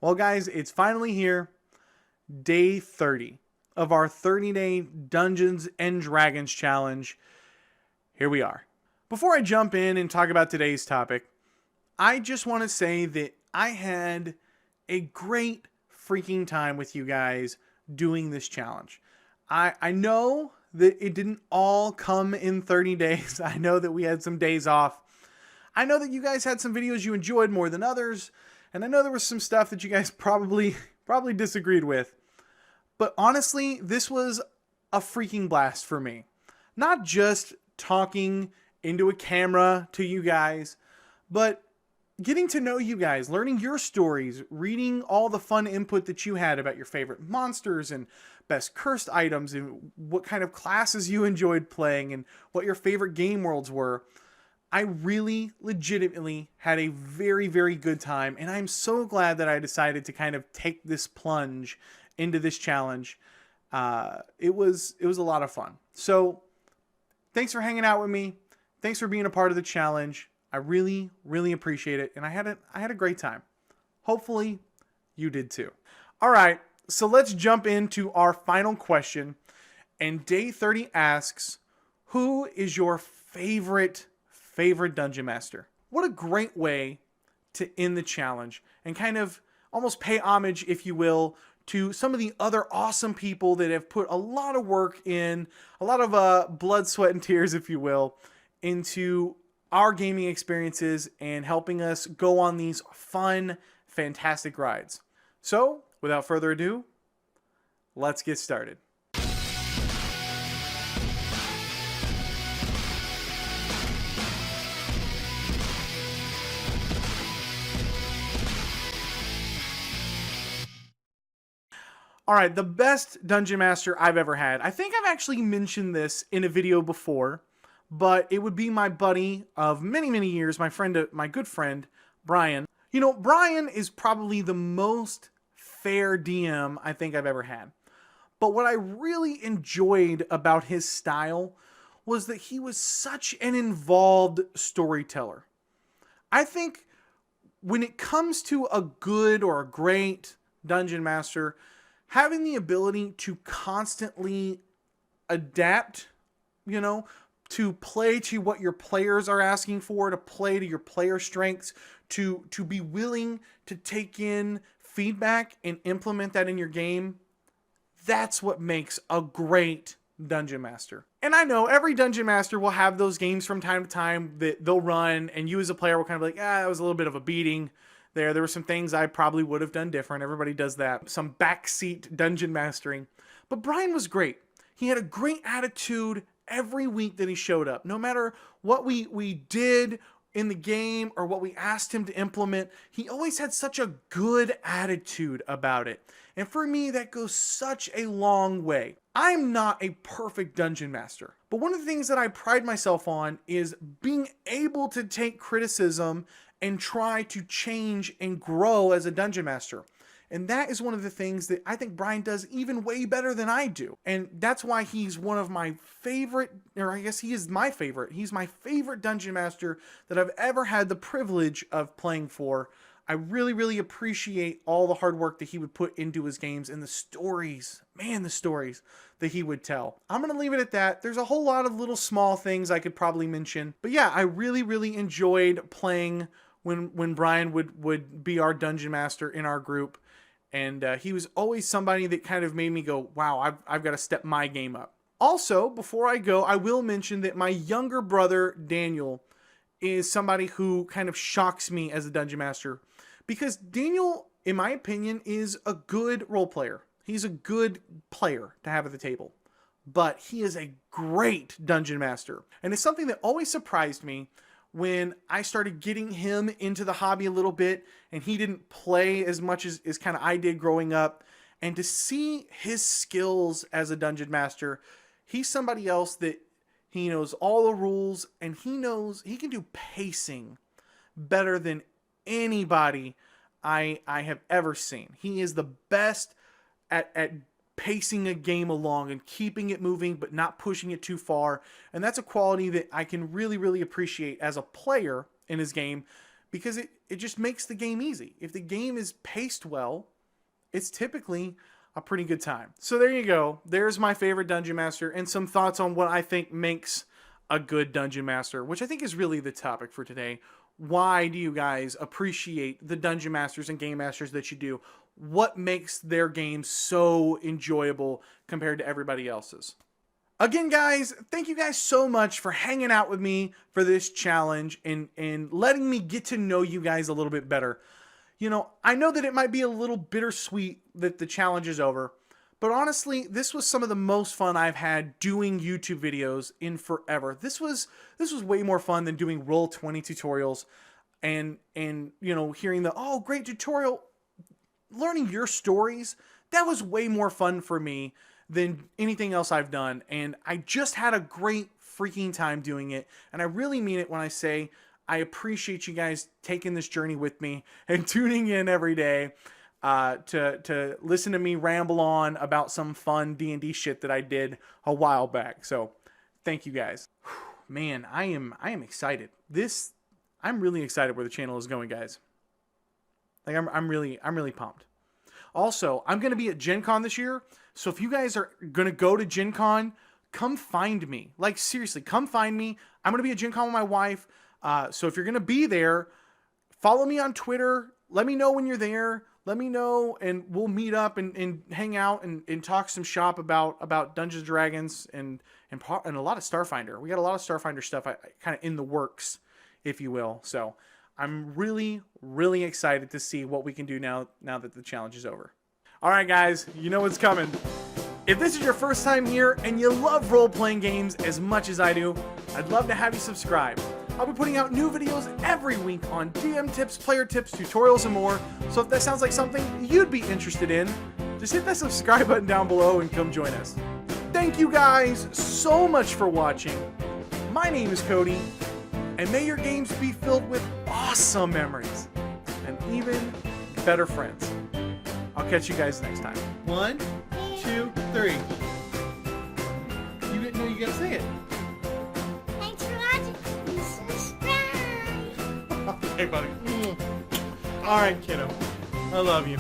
Well, guys, it's finally here. Day 30 of our 30-day Dungeons and Dragons challenge. Here we are. Before I jump in and talk about today's topic, I just want to say that I had a great freaking time with you guys doing this challenge. I know that it didn't all come in 30 days. I know that we had some days off. I know that you guys had some videos you enjoyed more than others. And I know there was some stuff that you guys probably disagreed with. But honestly, this was a freaking blast for me. Not just talking into a camera to you guys, but getting to know you guys, learning your stories, reading all the fun input that you had about your favorite monsters and best cursed items and what kind of classes you enjoyed playing and what your favorite game worlds were. I really legitimately had a very, very good time, and I'm so glad that I decided to kind of take this plunge into this challenge. It was a lot of fun. So thanks for hanging out with me. Thanks for being a part of the challenge. I really, really appreciate it, and I had a great time. Hopefully you did too. All right, so let's jump into our final question. And day 30 asks, who is your favorite Dungeon Master? What a great way to end the challenge and kind of almost pay homage, if you will, to some of the other awesome people that have put a lot of work in, a lot of blood, sweat, and tears, if you will, into our gaming experiences and helping us go on these fun, fantastic rides. So, without further ado, let's get started. All right, the best Dungeon Master I've ever had. I think I've actually mentioned this in a video before, but it would be my buddy of many, many years, my good friend, Brian. You know, Brian is probably the most fair DM I think I've ever had. But what I really enjoyed about his style was that he was such an involved storyteller. I think when it comes to a good or a great Dungeon Master, having the ability to constantly adapt, to play to what your players are asking for, to play to your player strengths, to be willing to take in feedback and implement that in your game, that's what makes a great Dungeon Master. And I know every Dungeon Master will have those games from time to time that they'll run, and you as a player will kind of be like, that was a little bit of a beating. There were some things I probably would have done different. Everybody does that. Some backseat dungeon mastering. But Brian was great. He had a great attitude every week that he showed up. No matter what we did in the game or what we asked him to implement, he always had such a good attitude about it. And for me, that goes such a long way. I'm not a perfect dungeon master, but one of the things that I pride myself on is being able to take criticism and try to change and grow as a dungeon master. And that is one of the things that I think Brian does even way better than I do. And that's why he's one of my favorite, or I guess he is my favorite. He's my favorite dungeon master that I've ever had the privilege of playing for. I really, really appreciate all the hard work that he would put into his games and the stories, the stories that he would tell. I'm going to leave it at that. There's a whole lot of little small things I could probably mention. But yeah, I really, really enjoyed playing when Brian would be our dungeon master in our group. And he was always somebody that kind of made me go, wow, I've got to step my game up. Also, before I go, I will mention that my younger brother, Daniel, is somebody who kind of shocks me as a dungeon master. Because Daniel, in my opinion, is a good role player. He's a good player to have at the table. But he is a great dungeon master. And it's something that always surprised me when I started getting him into the hobby a little bit and he didn't play as much as kind of I did growing up. And to see his skills as a dungeon master, he's somebody else that he knows all the rules and he can do pacing better than anybody I have ever seen. He is the best at pacing a game along and keeping it moving but not pushing it too far. And that's a quality that I can really, really appreciate as a player in his game, because it just makes the game easy. If the game is paced well, it's typically a pretty good time. So there you go. There's my favorite Dungeon Master and some thoughts on what I think makes a good Dungeon Master, which I think is really the topic for today. Why do you guys appreciate the Dungeon Masters and Game Masters that you do? What makes their games so enjoyable compared to everybody else's? Again, guys, thank you guys so much for hanging out with me for this challenge and letting me get to know you guys a little bit better. You know, I know that it might be a little bittersweet that the challenge is over, but honestly, this was some of the most fun I've had doing YouTube videos in forever. This was way more fun than doing Roll20 tutorials and you know, hearing the, oh, great tutorial, learning your stories. That was way more fun for me than anything else I've done, and I just had a great freaking time doing it, and I really mean it when I say I appreciate you guys taking this journey with me and tuning in every day to listen to me ramble on about some fun D&D shit that I did a while back. So thank you guys. Man, I am excited. I'm really excited where the channel is going, guys. Like I'm really pumped. Also, I'm going to be at Gen Con this year, so if you guys are going to go to Gen Con, come find me. Like, seriously, come find me. I'm going to be at Gen Con with my wife, so if you're going to be there, follow me on Twitter. Let me know when you're there. Let me know, and we'll meet up and hang out and talk some shop about Dungeons & Dragons and a lot of Starfinder. We got a lot of Starfinder stuff kind of in the works, if you will, so I'm really, really excited to see what we can do now that the challenge is over. All right, guys, you know what's coming. If this is your first time here and you love role-playing games as much as I do, I'd love to have you subscribe. I'll be putting out new videos every week on DM tips, player tips, tutorials, and more. So if that sounds like something you'd be interested in, just hit that subscribe button down below and come join us. Thank you guys so much for watching. My name is Cody, and may your games be filled with awesome memories and even better friends. I'll catch you guys next time. 1, 2, 3. You didn't know you gotta say it. Thanks for watching. Subscribe. Okay, buddy. All right, kiddo. I love you.